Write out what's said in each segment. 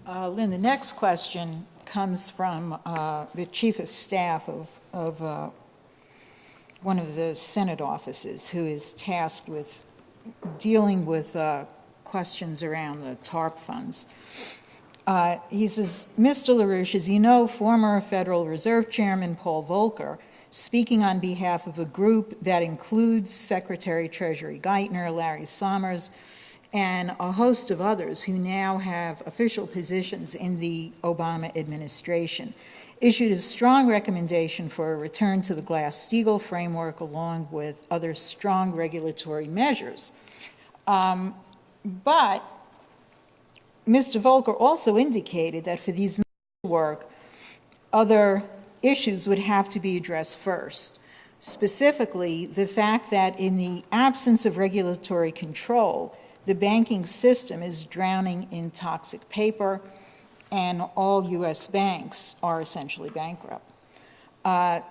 Lynn, the next question comes from the chief of staff of one of the Senate offices, who is tasked with dealing with questions around the TARP funds. He says, Mr. LaRouche, as you know, former Federal Reserve Chairman Paul Volcker, speaking on behalf of a group that includes Secretary Treasury Geithner, Larry Summers, and a host of others who now have official positions in the Obama administration, issued a strong recommendation for a return to the Glass-Steagall framework along with other strong regulatory measures. But Mr. Volcker also indicated that for these measures to work, other issues would have to be addressed first. Specifically, the fact that in the absence of regulatory control, the banking system is drowning in toxic paper, and all U.S. banks are essentially bankrupt. Now,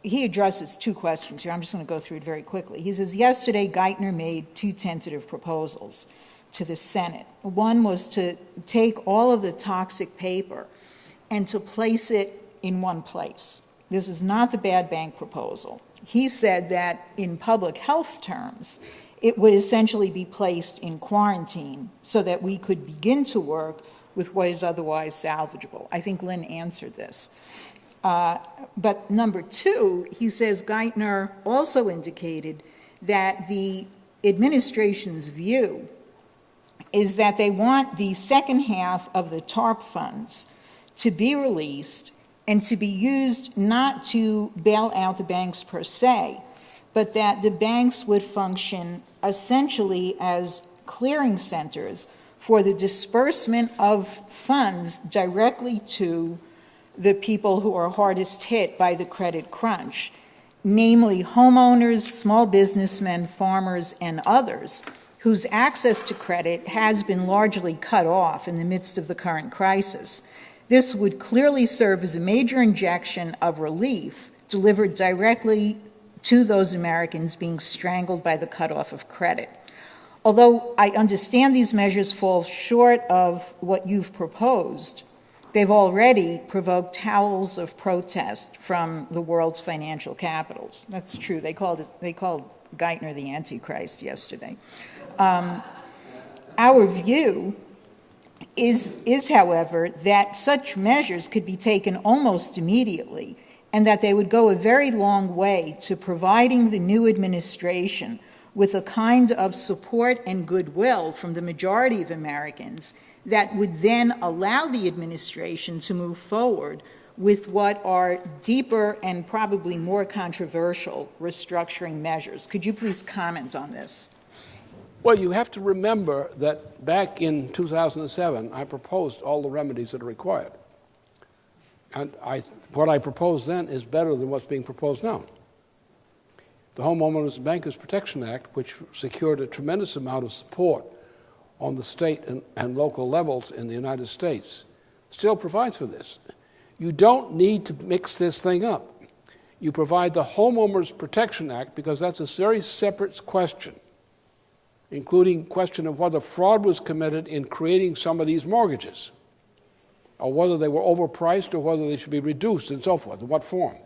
he addresses two questions here. I'm just going to go through it very quickly. He says, yesterday, Geithner made two tentative proposals to the Senate. One was to take all of the toxic paper and to place it in one place. This is not the bad bank proposal. He said that in public health terms, it would essentially be placed in quarantine so that we could begin to work with what is otherwise salvageable. I think Lynn answered this. But number two, he says Geithner also indicated that the administration's view is that they want the second half of the TARP funds to be released and to be used not to bail out the banks per se, but that the banks would function essentially as clearing centers for the disbursement of funds directly to the people who are hardest hit by the credit crunch, namely homeowners, small businessmen, farmers, and others whose access to credit has been largely cut off in the midst of the current crisis. This would clearly serve as a major injection of relief delivered directly to those Americans being strangled by the cutoff of credit. Although I understand these measures fall short of what you've proposed, they've already provoked howls of protest from the world's financial capitals. That's true. They called Geithner the Antichrist yesterday. Our view is, however, that such measures could be taken almost immediately and that they would go a very long way to providing the new administration with a kind of support and goodwill from the majority of Americans that would then allow the administration to move forward with what are deeper and probably more controversial restructuring measures. Could you please comment on this? Well, you have to remember that back in 2007, I proposed all the remedies that are required. And what I proposed then is better than what's being proposed now. The Homeowners and Bankers Protection Act, which secured a tremendous amount of support on the state and local levels in the United States, still provides for this. You don't need to mix this thing up. You provide the Homeowners Protection Act because that's a very separate question, including question of whether fraud was committed in creating some of these mortgages, or whether they were overpriced or whether they should be reduced and so forth, in what form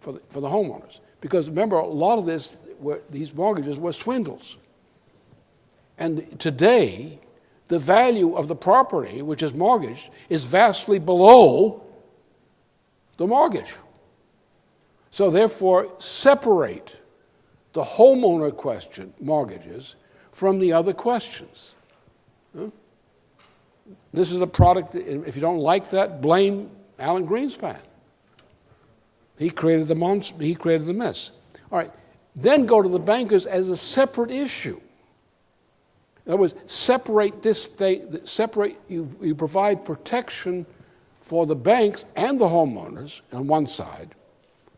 for the homeowners. Because remember, a lot of these mortgages were swindles. And today, the value of the property, which is mortgaged, is vastly below the mortgage. So therefore, separate the homeowner question, mortgages, from the other questions. This is a product, if you don't like that, blame Alan Greenspan. He created the monster, he created the mess. All right, then go to the bankers as a separate issue. In other words, separate this thing, you provide protection for the banks and the homeowners on one side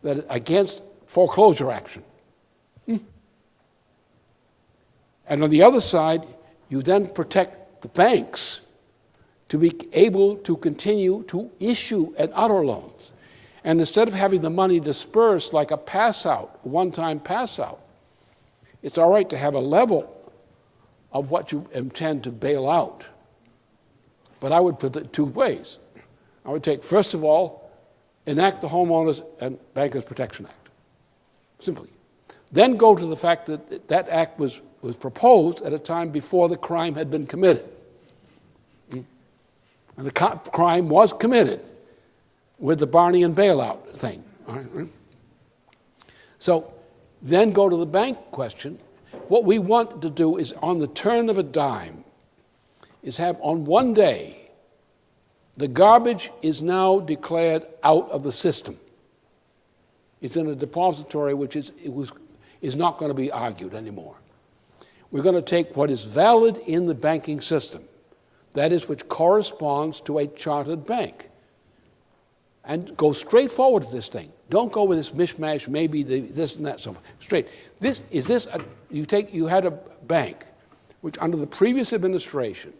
that against foreclosure action. And on the other side, you then protect the banks to be able to continue to issue and other loans. And instead of having the money dispersed like a pass-out, a one-time pass-out, it's all right to have a level of what you intend to bail out But I would put it two ways. I would take, first of all, enact the Homeowners and Bankers Protection Act, simply. Then go to the fact that that act was proposed at a time before the crime had been committed. And the crime was committed with the Barney and bailout thing. All right? So then go to the bank question. What we want to do is, on the turn of a dime, is have on one day, the garbage is now declared out of the system. It's in a depository which is not going to be argued anymore. We're going to take what is valid in the banking system, that is, which corresponds to a chartered bank, and go straight forward to this thing. Don't go with this mishmash, maybe this and that, so straight. You had a bank which, under the previous administration,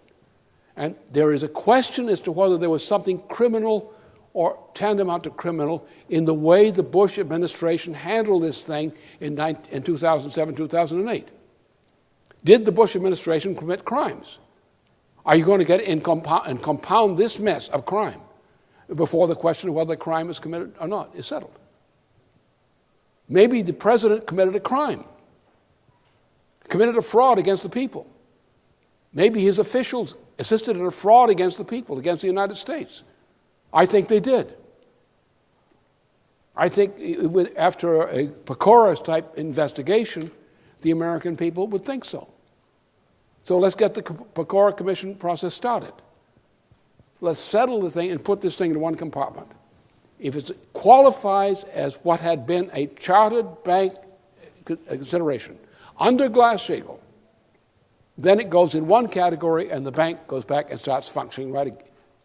and there is a question as to whether there was something criminal or tantamount to criminal in the way the Bush administration handled this thing in 2007, 2008. Did the Bush administration commit crimes? Are you going to get and compound this mess of crime before the question of whether the crime is committed or not is settled? Maybe the president committed a crime, committed a fraud against the people. Maybe his officials assisted in a fraud against the people, against the United States. I think they did. I think after a Pecora-type investigation, the American people would think so. So let's get the Pecora Commission process started. Let's settle the thing and put this thing in one compartment. If it qualifies as what had been a chartered bank consideration under Glass-Steagall, then it goes in one category and the bank goes back and starts functioning right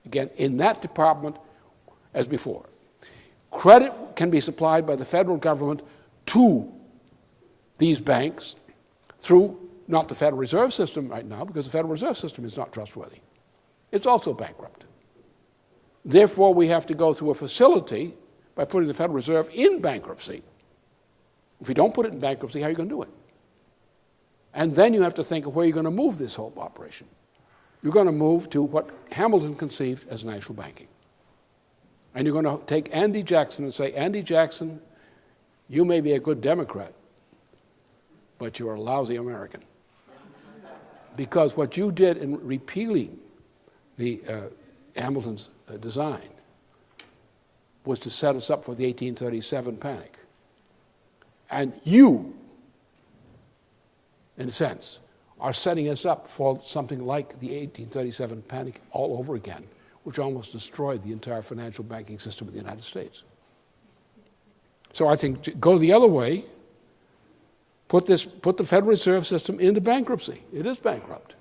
again in that department as before. Credit can be supplied by the federal government to these banks through not the Federal Reserve System right now, because the Federal Reserve System is not trustworthy. It's also bankrupt. Therefore, we have to go through a facility by putting the Federal Reserve in bankruptcy. If you don't put it in bankruptcy, how are you going to do it? And then you have to think of where you're going to move this whole operation. You're going to move to what Hamilton conceived as national banking. And you're going to take Andy Jackson and say, Andy Jackson, you may be a good Democrat, but you're a lousy American. Because what you did in repealing the Hamilton's design was to set us up for the 1837 panic. And you, in a sense, are setting us up for something like the 1837 panic all over again, which almost destroyed the entire financial banking system of the United States. So I think to go the other way, put the Federal Reserve System into bankruptcy. It is bankrupt.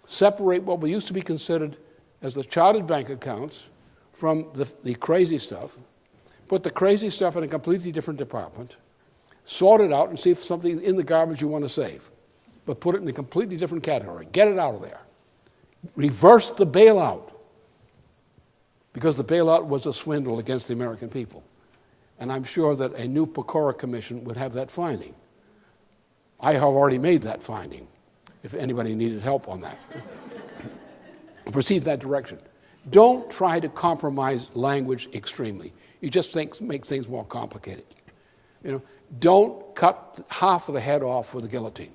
Separate what we used to be considered as the chartered bank accounts from the crazy stuff. Put the crazy stuff in a completely different department. Sort it out and see if something in the garbage you want to save. But put it in a completely different category. Get it out of there. Reverse the bailout. Because the bailout was a swindle against the American people. And I'm sure that a new Pecora Commission would have that finding. I have already made that finding, if anybody needed help on that. Proceed in that direction. Don't try to compromise language extremely. You just make things more complicated. Don't cut half of the head off with a guillotine.